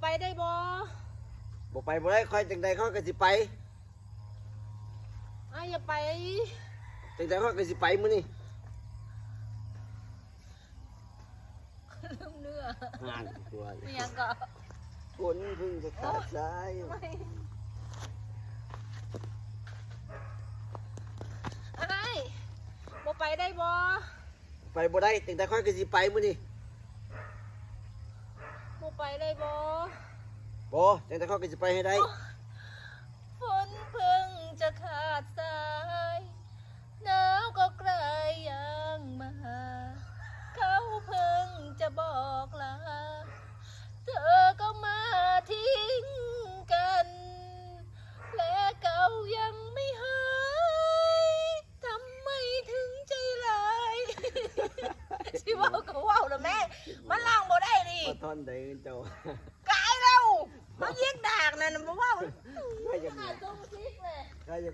ไปได้บ่บ่ไปบ่ได้ค่อยจังใดเขาก็สิไปอย่าไปจังใดเขาก็สิไปมื้อนี้ลืมเนื้อห่างตัวไม่ยังก็คนเพิ่งจะขาดสายบ่ไปได้บ่ไปบ่ได้จังใดค่อยก็สิไปมื้อนี้บ่ไปได้บ่บ่จังใดเขาก็สิไปให้ได้ฝนเพิ่งจะขาดสายหนาวก็ใกล้ยังมาเขาเพิ่งจะบอกลาเธอก็มาทิ้งกันและเก่ายังไม่หายทำไมถึงใจร้ายสิว่าก็ว่าวนะแม่มันล่างบ่ได้ดิมาท่อนใดเจ้าก ายเราเขายิงดากนั่นบ่ว่าใครจะ ขาดตัวมาทิ้งเลย ใครจะ